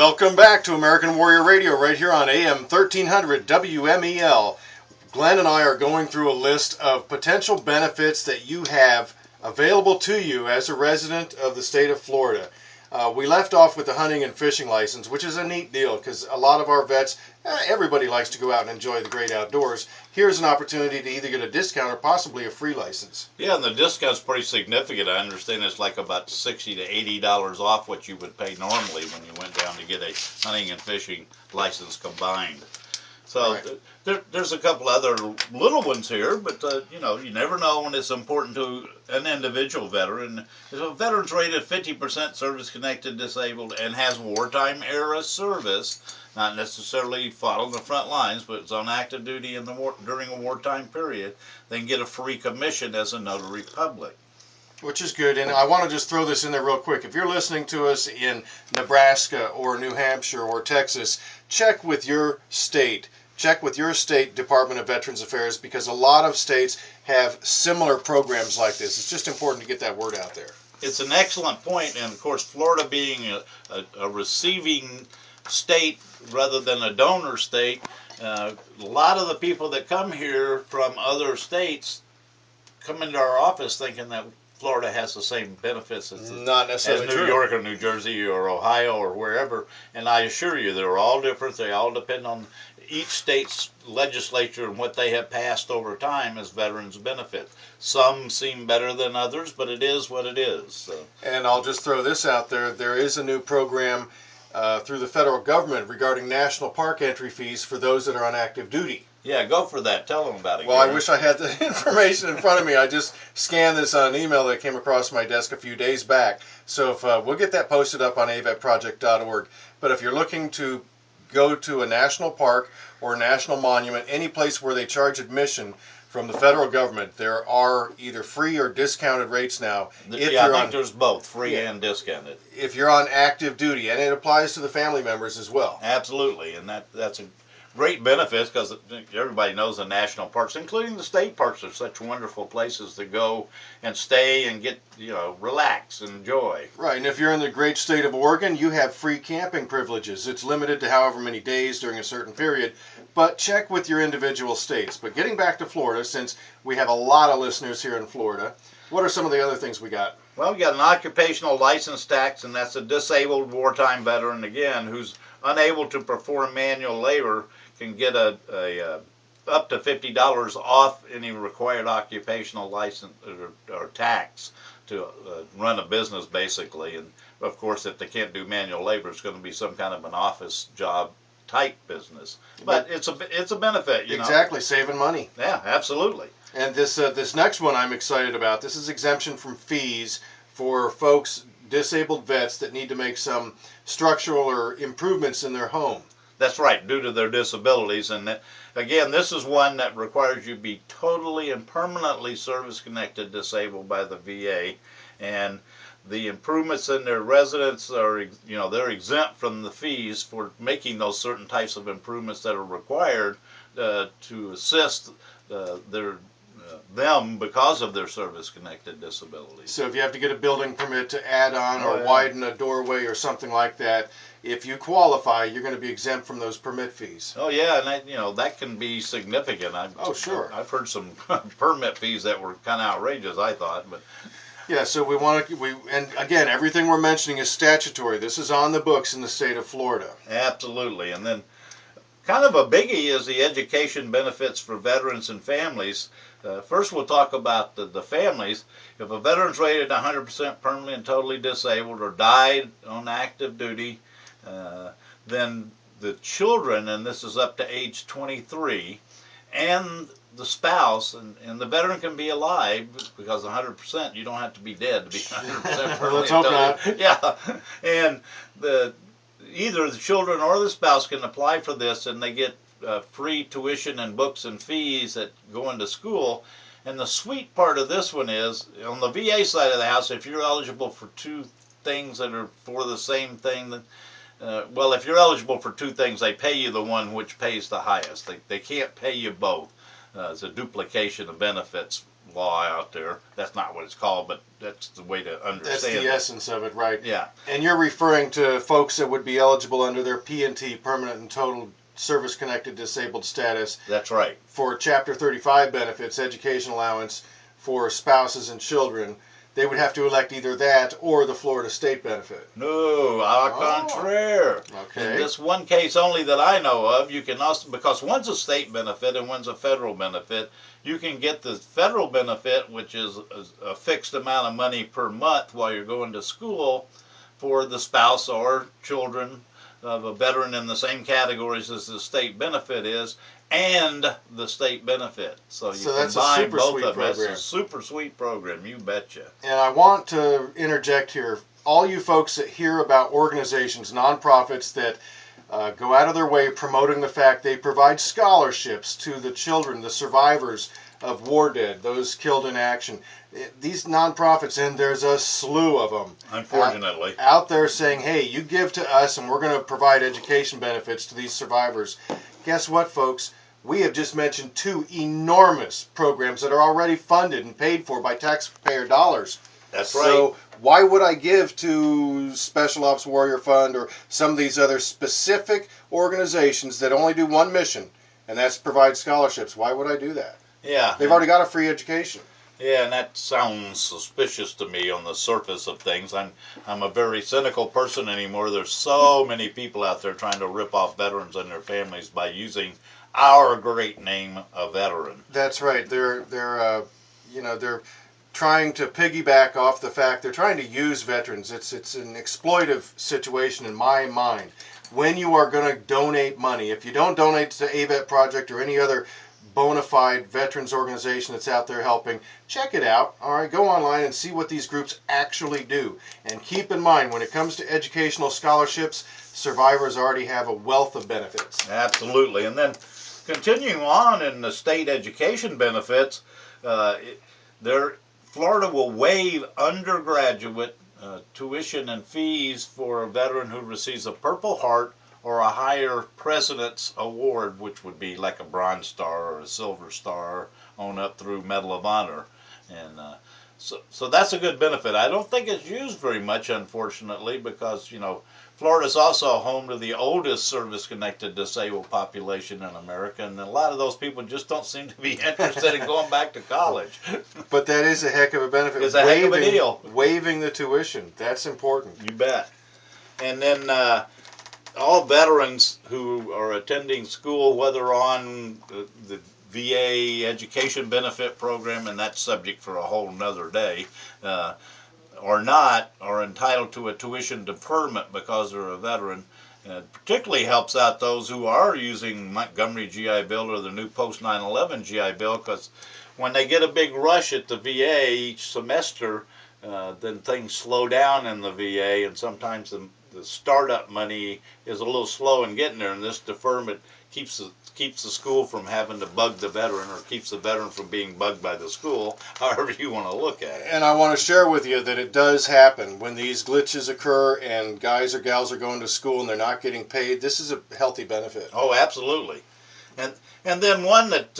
Welcome back to American Warrior Radio right here on AM 1300 WMEL. Glenn and I are going through a list of potential benefits that you have available to you as a resident of the state of Florida. We left off with the hunting and fishing license, which is a neat deal because a lot of our vets, everybody likes to go out and enjoy the great outdoors. Here's an opportunity to either get a discount or possibly a free license. Yeah, and the discount's pretty significant. I understand it's like about $60 to $80 off what you would pay normally when you went down to get a hunting and fishing license combined. So Right. there's a couple other little ones here, but you never know when it's important to an individual veteran. If a veteran's rated 50% service-connected disabled and has wartime era service, not necessarily fought on the front lines, but it's on active duty in the during a wartime period, they can get a free commission as a notary public. Which is good, and I want to just throw this in there real quick. If you're listening to us in Nebraska or New Hampshire or Texas, check with your state. Check with your state Department of Veterans Affairs because a lot of states have similar programs like this. It's just important to get that word out there. It's an excellent point, and of course, Florida being a receiving state rather than a donor state, a lot of the people that come here from other states come into our office thinking that Florida has the same benefits as Not necessarily New true. York or New Jersey or Ohio or wherever, and I assure you they're all different. They all depend on each state's legislature and what they have passed over time as veterans benefits. Some seem better than others, but it is what it is. So. And I'll just throw this out there. There is a new program through the federal government regarding national park entry fees for those that are on active duty. Yeah, go for that. Tell them about it. Well, I wish I had the information in front of me. I just scanned this on an email that came across my desk a few days back. So if we'll get that posted up on avetproject.org. But if you're looking to go to a national park or a national monument, any place where they charge admission from the federal government, there are either free or discounted rates now. I think there's both, free and discounted. If you're on active duty, and it applies to the family members as well. Absolutely, and that's a great benefits because everybody knows the national parks, including the state parks, are such wonderful places to go and stay and get, relax and enjoy. Right, and if you're in the great state of Oregon, you have free camping privileges. It's limited to however many days during a certain period, but check with your individual states. But getting back to Florida, since we have a lot of listeners here in Florida, what are some of the other things we got? Well, we got an occupational license tax, and that's a disabled wartime veteran, again, who's unable to perform manual labor, can get a up to $50 off any required occupational license or tax to run a business, basically. And of course, if they can't do manual labor, it's going to be some kind of an office job type business. But it's a benefit, Exactly, saving money. Yeah, absolutely. And this next one I'm excited about. This is exemption from fees for folks, disabled vets that need to make some structural or improvements in their home. That's right, due to their disabilities. And again, this is one that requires you be totally and permanently service-connected disabled by the VA. And the improvements in their residence are, they're exempt from the fees for making those certain types of improvements that are required to assist them because of their service-connected disabilities. So if you have to get a building permit to add on or widen a doorway or something like that, if you qualify, you're going to be exempt from those permit fees. Oh yeah, and that can be significant. Sure. I've heard some permit fees that were kind of outrageous, I thought, but. Yeah, so and again, everything we're mentioning is statutory. This is on the books in the state of Florida. Absolutely, and then kind of a biggie is the education benefits for veterans and families. First, we'll talk about the families. If a veteran's rated 100% permanently and totally disabled or died on active duty, then the children, and this is up to age 23, and the spouse, and the veteran can be alive because 100%, you don't have to be dead to be 100% permanently. Let's hope not. Yeah, and either the children or the spouse can apply for this, and they get free tuition and books and fees that go into school. And the sweet part of this one is, on the VA side of the house, if you're eligible for two things that are for the same thing, well, if you're eligible for two things, they pay you the one which pays the highest. They can't pay you both. It's a duplication of benefits law out there. That's not what it's called, but that's the way to understand That's the it. essence of it, right? Yeah. And you're referring to folks that would be eligible under their P&T, permanent and total service-connected disabled status, That's right. for Chapter 35 benefits, education allowance for spouses and children. They would have to elect either that or the Florida state benefit. No, au contraire. Okay. In this one case only that I know of, you can also, because one's a state benefit and one's a federal benefit, you can get the federal benefit, which is a fixed amount of money per month while you're going to school for the spouse or children of a veteran in the same categories as the state benefit is, and the state benefit. So you that's a combine super both sweet of them. program. It's a super sweet program, you betcha. And I want to interject here. All you folks that hear about organizations, nonprofits that go out of their way promoting the fact they provide scholarships to the children, the survivors of war dead, those killed in action. These nonprofits, and there's a slew of them, Unfortunately, out there saying, hey, you give to us and we're going to provide education benefits to these survivors. Guess what, folks? We have just mentioned two enormous programs that are already funded and paid for by taxpayer dollars. That's right. So why would I give to Special Ops Warrior Fund or some of these other specific organizations that only do one mission, and that's provide scholarships? Why would I do that? Yeah. They've already got a free education. Yeah, and that sounds suspicious to me on the surface of things. I'm a very cynical person anymore. There's so many people out there trying to rip off veterans and their families by using our great name, a veteran. That's right. They're trying to piggyback off the fact they're trying to use veterans. It's an exploitive situation in my mind. When you are going to donate money, if you don't donate to the AVET Project or any other bona fide veterans organization that's out there helping, check it out. All right, go online and see what these groups actually do. And keep in mind, when it comes to educational scholarships, survivors already have a wealth of benefits. Absolutely. And then continuing on in the state education benefits, Florida will waive undergraduate tuition and fees for a veteran who receives a Purple Heart or a higher President's Award, which would be like a Bronze Star or a Silver Star on up through Medal of Honor. And so that's a good benefit. I don't think it's used very much, unfortunately, because, Florida's also home to the oldest service-connected disabled population in America, and a lot of those people just don't seem to be interested in going back to college. But that is a heck of a benefit. It's a heck of a deal. Waiving the tuition, that's important. You bet. And then all veterans who are attending school, whether on the VA education benefit program, and that's subject for a whole nother day, or not, are entitled to a tuition deferment because they're a veteran. It particularly helps out those who are using Montgomery GI Bill or the new post 9/11 GI Bill, because when they get a big rush at the VA each semester, then things slow down in the VA, and sometimes the startup money is a little slow in getting there, and this deferment keeps the school from having to bug the veteran, or keeps the veteran from being bugged by the school, however you want to look at it. And I want to share with you that it does happen when these glitches occur and guys or gals are going to school and they're not getting paid. This is a healthy benefit. Oh, absolutely. And then one that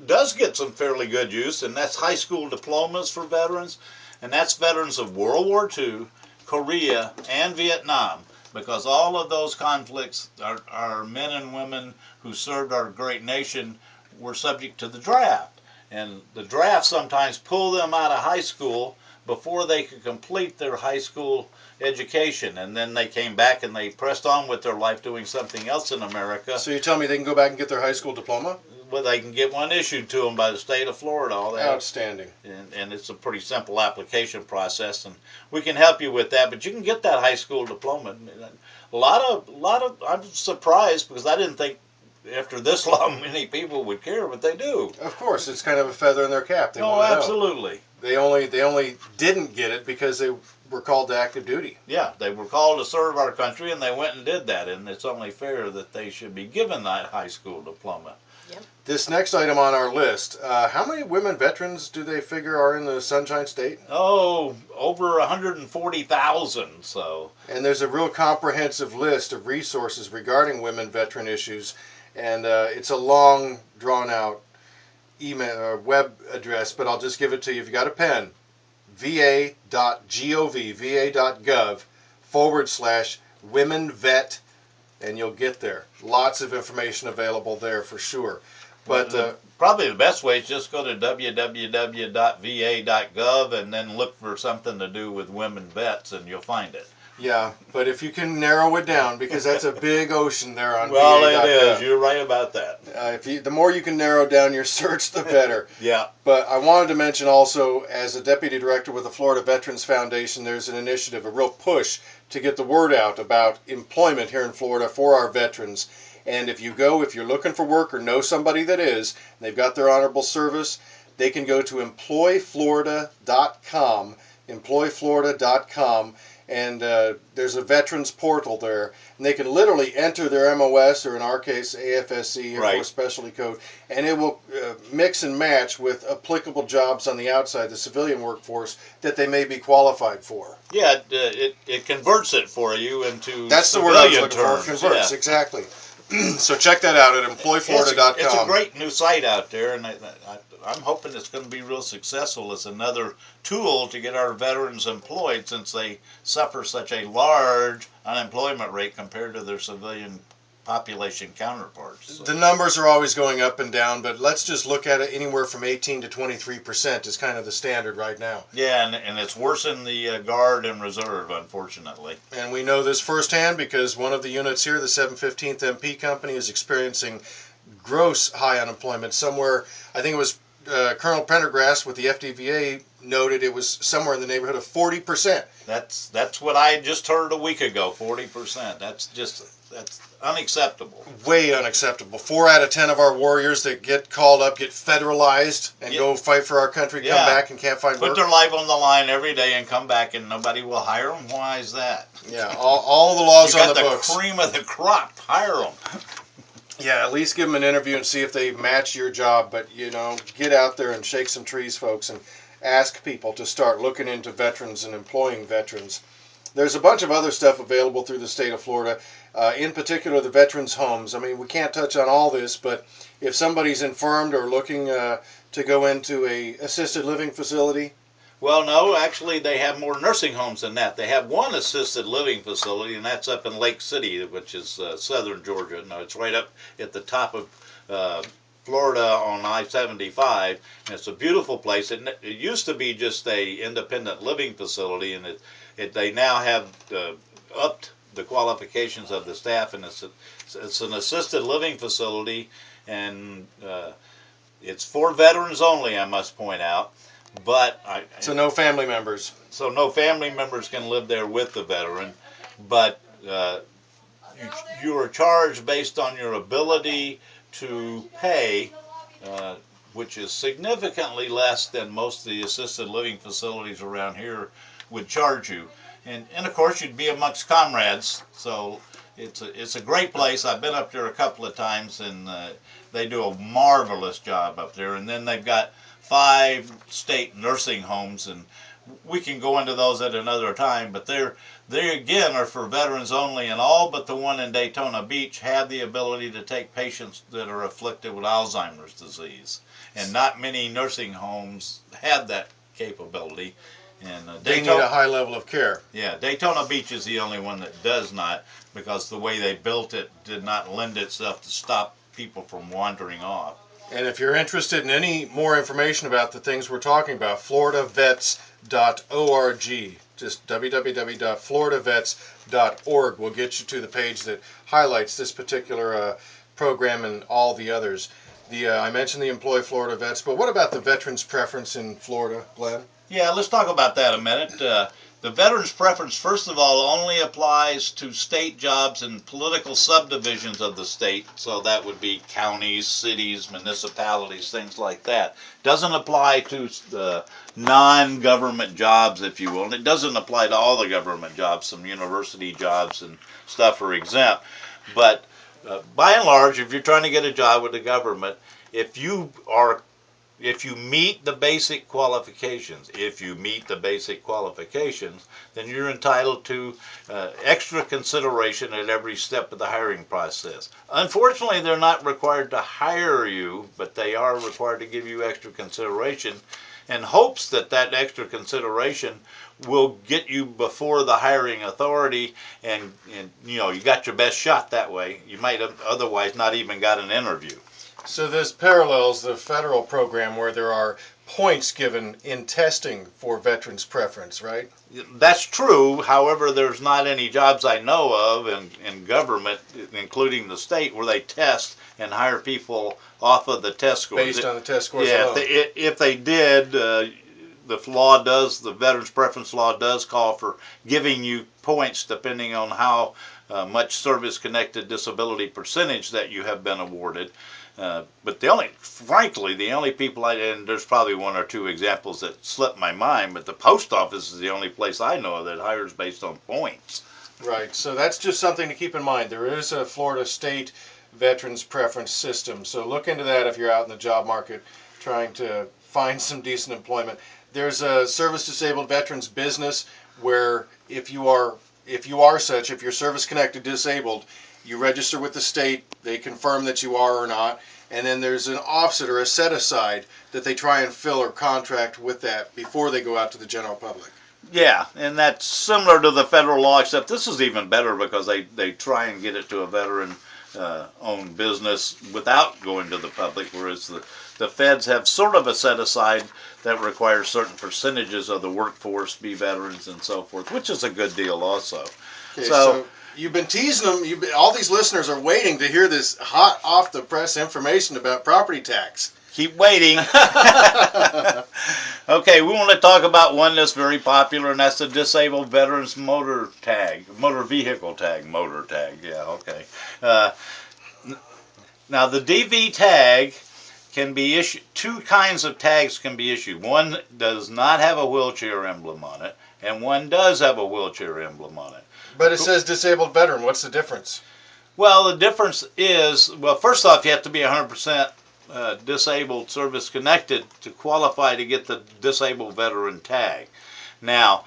does get some fairly good use, and that's high school diplomas for veterans, and that's veterans of World War II, Korea, and Vietnam, because all of those conflicts, our men and women who served our great nation were subject to the draft. And the draft sometimes pulled them out of high school before they could complete their high school education, and then they came back and they pressed on with their life doing something else in America. So you tell me they can go back and get their high school diploma? Well, they can get one issued to them by the state of Florida. All that. Outstanding. And it's a pretty simple application process, and we can help you with that. But you can get that high school diploma. A lot of. I'm surprised because I didn't think after this long many people would care, but they do. Of course, it's kind of a feather in their cap. They Oh, want to know. absolutely. They only didn't get it because they were called to active duty. Yeah, they were called to serve our country, and they went and did that. And it's only fair that they should be given that high school diploma. This next item on our list, how many women veterans do they figure are in the Sunshine State? Oh, over 140,000. So. And there's a real comprehensive list of resources regarding women veteran issues, and it's a long, drawn-out email or web address, but I'll just give it to you if you got a pen. va.gov/women vet, and you'll get there. Lots of information available there for sure. But probably the best way is just go to www.va.gov and then look for something to do with women vets, and you'll find it. Yeah, but if you can narrow it down, because that's a big ocean there on well, va.gov. it is. You're right about that. The more you can narrow down your search, the better. Yeah. But I wanted to mention also, as a deputy director with the Florida Veterans Foundation, there's an initiative, a real push to get the word out about employment here in Florida for our veterans. And if you're looking for work or know somebody that is, and they've got their honorable service, they can go to employflorida.com, employflorida.com, and there's a veterans portal there, and they can literally enter their MOS, or in our case AFSC, Air Force Specialty Code, and it will mix and match with applicable jobs on the outside, the civilian workforce, that they may be qualified for. Yeah, it converts it for you into That's the word I was looking for, converts, yeah. Exactly. So check that out at employflorida.com. It's a great new site out there, and I'm hoping it's going to be real successful as another tool to get our veterans employed, since they suffer such a large unemployment rate compared to their civilian population counterparts. So. The numbers are always going up and down, but let's just look at it. Anywhere from 18 to 23% is kind of the standard right now. Yeah, and it's worse in the Guard and Reserve, unfortunately. And we know this firsthand because one of the units here, the 715th MP Company, is experiencing gross high unemployment. Somewhere, I think it was Colonel Pendergrass with the FDVA noted it was somewhere in the neighborhood of 40%. That's what I just heard a week ago, 40%. That's unacceptable. Way unacceptable. 4 out of 10 of our warriors that get called up get federalized and go fight for our country, come back and can't find work. Put their life on the line every day and come back and nobody will hire them. Why is that? Yeah, all the laws on the books. You got the cream of the crop. Hire them. Yeah, at least give them an interview and see if they match your job. But, get out there and shake some trees, folks, and ask people to start looking into veterans and employing veterans. There's a bunch of other stuff available through the state of Florida, in particular the veterans' homes. I mean, we can't touch on all this, but if somebody's infirmed or looking to go into a assisted living facility. Well, no, actually they have more nursing homes than that. They have one assisted living facility, and that's up in Lake City, which is southern Georgia. No, it's right up at the top of Florida on I-75, and it's a beautiful place. It used to be just a independent living facility, and they now have upped the qualifications of the staff, and it's an assisted living facility, and it's for veterans only, I must point out. But so no family members. So no family members can live there with the veteran, but you are charged based on your ability to pay, which is significantly less than most of the assisted living facilities around here would charge you. And of course you'd be amongst comrades, so it's a great place. I've been up there a couple of times, and they do a marvelous job up there. And then they've got 5 state nursing homes, and we can go into those at another time, but they again are for veterans only, and all but the one in Daytona Beach have the ability to take patients that are afflicted with Alzheimer's disease, and not many nursing homes have that capability. And they need a high level of care. Yeah, Daytona Beach is the only one that does not, because the way they built it did not lend itself to stop people from wandering off. And if you're interested in any more information about the things we're talking about, floridavets.org, just www.floridavets.org will get you to the page that highlights this particular program and all the others. I mentioned the Employ Florida Vets, but what about the veterans' preference in Florida, Glenn? Yeah, let's talk about that a minute. The veterans' preference, first of all, only applies to state jobs and political subdivisions of the state, so that would be counties, cities, municipalities, things like that. Doesn't apply to non-government jobs, if you will, and it doesn't apply to all the government jobs. Some university jobs and stuff are exempt, but by and large, if you're trying to get a job with the government, if if you meet the basic qualifications, then you're entitled to extra consideration at every step of the hiring process. Unfortunately, they're not required to hire you, but they are required to give you extra consideration in hopes that that extra consideration will get you before the hiring authority, and you know, you got your best shot that way. You might have otherwise not even got an interview. So this parallels the federal program where there are points given in testing for veterans preference, right? That's true. However, there's not any jobs I know of in government, including the state, where they test and hire people off of the test scores. Based on the test scores yeah, alone. If they did, the veterans preference law does call for giving you points depending on how much service-connected disability percentage that you have been awarded. But frankly, the only people and there's probably one or two examples that slip my mind, but the post office is the only place I know of that hires based on points. Right, so that's just something to keep in mind. There is a Florida state veterans preference system, so look into that if you're out in the job market trying to find some decent employment. There's a service disabled veterans business where if you're service connected disabled, you register with the state, they confirm that you are or not, and then there's an offset or a set aside that they try and fill or contract with that before they go out to the general public. Yeah, and that's similar to the federal law, except this is even better because they try and get it to a veteran owned business without going to the public, whereas the feds have sort of a set aside that requires certain percentages of the workforce be veterans and so forth, which is a good deal also. Okay, so you've been teasing them. All these listeners are waiting to hear this hot off the press information about property tax. Keep waiting. Okay, we want to talk about one that's very popular, and that's the Disabled Veterans Motor Vehicle Tag. Yeah, okay. Now, the DV tag can be issued. Two kinds of tags can be issued. One does not have a wheelchair emblem on it, and one does have a wheelchair emblem on it. But it says disabled veteran. What's the difference? Well, the difference is, well, first off, you have to be 100% disabled service connected to qualify to get the disabled veteran tag. Now,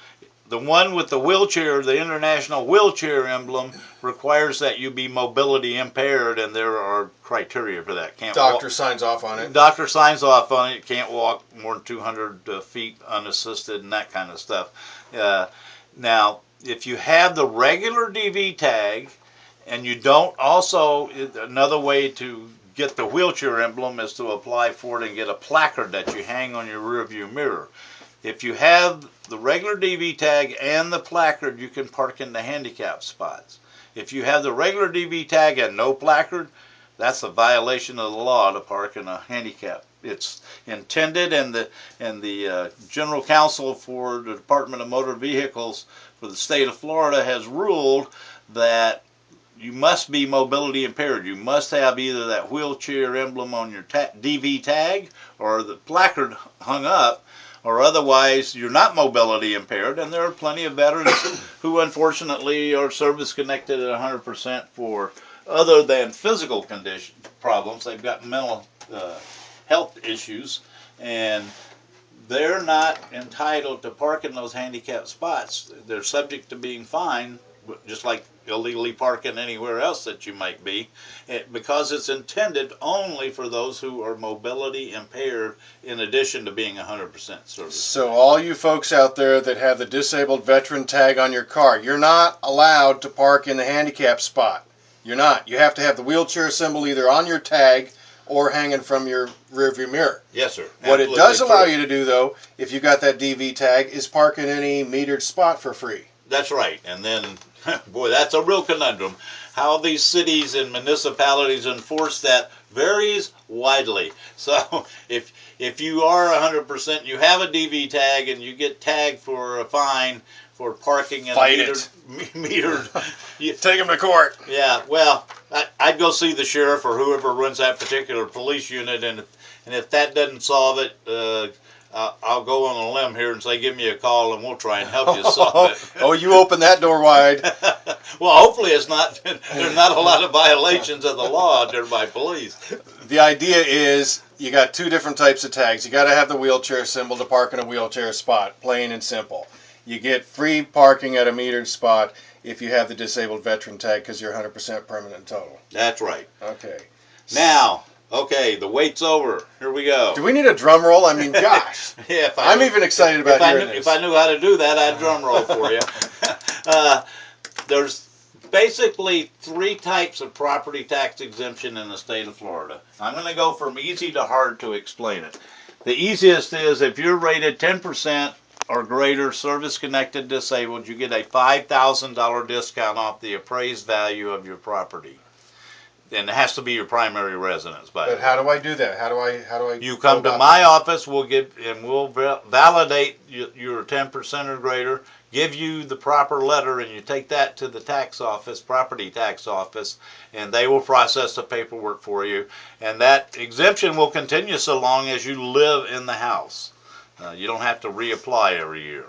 the one with the wheelchair, the international wheelchair emblem, requires that you be mobility impaired, and there are criteria for that. Doctor signs off on it. Doctor signs off on it. Can't walk more than 200 feet unassisted and that kind of stuff. Now, if you have the regular DV tag, and you don't also, another way to get the wheelchair emblem is to apply for it and get a placard that you hang on your rearview mirror. If you have the regular DV tag and the placard, you can park in the handicap spots. If you have the regular DV tag and no placard, that's a violation of the law to park in a handicap. It's intended, and the General Counsel for the Department of Motor Vehicles for the state of Florida has ruled that you must be mobility impaired. You must have either that wheelchair emblem on your DV tag or the placard hung up, or otherwise you're not mobility impaired. And there are plenty of veterans who unfortunately are service connected at 100% for other than physical condition problems. They've got mental health issues, and they're not entitled to park in those handicapped spots. They're subject to being fined, just like illegally parking anywhere else that you might be, because it's intended only for those who are mobility impaired in addition to being 100% service. So all you folks out there that have the disabled veteran tag on your car, you're not allowed to park in the handicap spot. You're not. You have to have the wheelchair symbol either on your tag or hanging from your rearview mirror. Yes, sir. What it does allow you to do, though, if you got that DV tag, is park in any metered spot for free. That's right. And then, boy, that's a real conundrum. How these cities and municipalities enforce that varies widely. So if you are 100%, you have a DV tag, and you get tagged for a fine for parking in metered. You take them to court. Yeah, well, I'd go see the sheriff or whoever runs that particular police unit, and if that doesn't solve it, I'll go on a limb here and say, give me a call and we'll try and help you solve it. Oh, you open that door wide. Well, hopefully there's not a lot of violations of the law out there by police. The idea is you got two different types of tags. You got to have the wheelchair symbol to park in a wheelchair spot, plain and simple. You get free parking at a metered spot if you have the disabled veteran tag because you're 100% permanent total. That's right. Okay. Now, okay, the wait's over. Here we go. Do we need a drum roll? I mean, gosh. Yeah, I'm even excited about hearing this. If I knew how to do that, I'd drum roll for you. There's basically three types of property tax exemption in the state of Florida. I'm going to go from easy to hard to explain it. The easiest is if you're rated 10% or greater service-connected disabled, you get a $5,000 discount off the appraised value of your property. And it has to be your primary residence. But how do I do that? How do I? You come to my office. We'll validate your 10% or greater. Give you the proper letter, and you take that to the tax office, property tax office, and they will process the paperwork for you. And that exemption will continue so long as you live in the house. You don't have to reapply every year.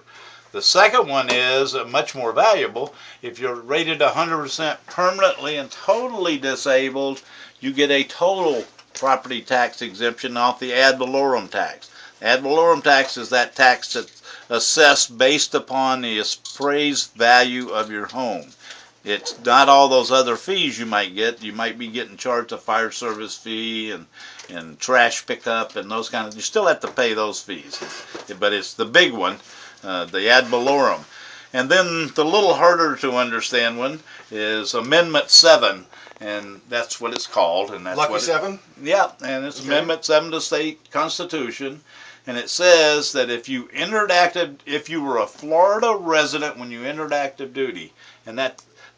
The second one is much more valuable. If you're rated 100% permanently and totally disabled, you get a total property tax exemption off the ad valorem tax. Ad valorem tax is that tax that's assessed based upon the appraised value of your home. It's not all those other fees you might get. You might be getting charged a fire service fee and trash pickup and those kind of. You still have to pay those fees, but it's the big one. The ad valorem. And then the little harder to understand one is Amendment 7, and that's what it's called. And that's Lucky 7? Yeah, and it's okay. Amendment 7 to the state constitution, and it says that if you were a Florida resident when you entered active duty, and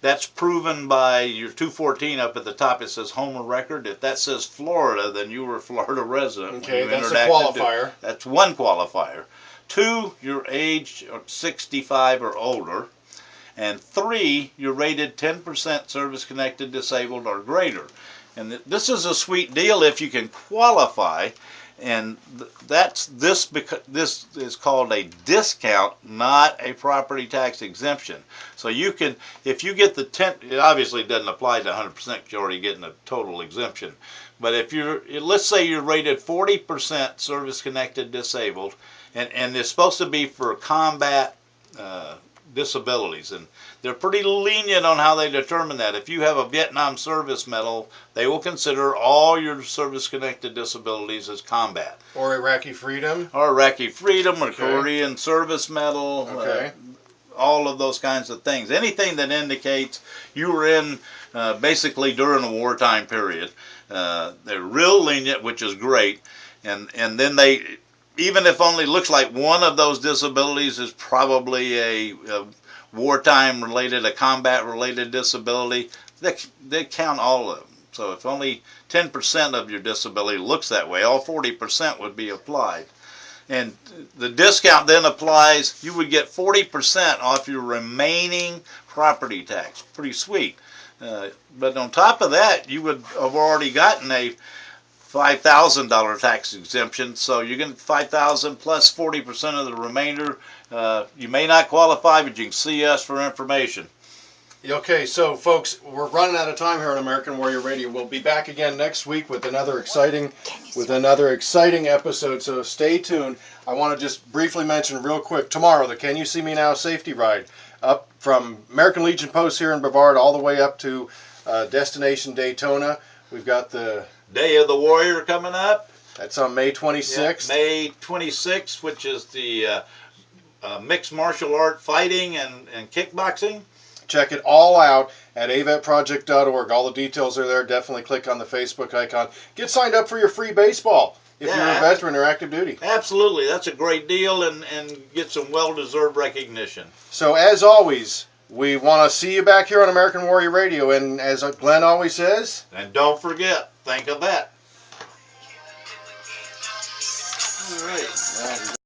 that's proven by your 214 up at the top. It says home of record. If that says Florida, then you were a Florida resident. Okay, that's a qualifier. That's one qualifier. 2, you're aged 65 or older. And 3, you're rated 10% service-connected disabled or greater. And this is a sweet deal if you can qualify. And this is called a discount, not a property tax exemption. So you can, if you get the 10, it obviously doesn't apply to 100% because you're already getting a total exemption. But if let's say you're rated 40% service-connected disabled, and it's supposed to be for combat disabilities, and they're pretty lenient on how they determine that. If you have a Vietnam service medal, they will consider all your service-connected disabilities as combat. Or Iraqi freedom. Or Iraqi freedom, or Korean service medal. Okay. All of those kinds of things. Anything that indicates you were in basically during a wartime period. They're real lenient, which is great. And then they, even if only looks like one of those disabilities is probably a wartime related, a combat related disability, they count all of them. So if only 10% of your disability looks that way, all 40% would be applied. And the discount then applies, you would get 40% off your remaining property tax. Pretty sweet. But on top of that, you would have already gotten a $5,000 tax exemption, so you're going to $5,000 plus 40% of the remainder. You may not qualify, but you can see us for information. Okay, so folks, we're running out of time here on American Warrior Radio. We'll be back again next week with another exciting episode. So stay tuned. I want to just briefly mention real quick tomorrow the Can You See Me Now safety ride up from American Legion Post here in Brevard all the way up to Destination Daytona. We've got the Day of the Warrior coming up. That's on May 26th. Yeah, May 26th, which is the mixed martial art fighting and kickboxing. Check it all out at avetproject.org. All the details are there. Definitely click on the Facebook icon. Get signed up for your free baseball if you're a veteran or active duty. Absolutely. That's a great deal and get some well-deserved recognition. So as always, we want to see you back here on American Warrior Radio. And as Glenn always says... And don't forget, think of that. All right.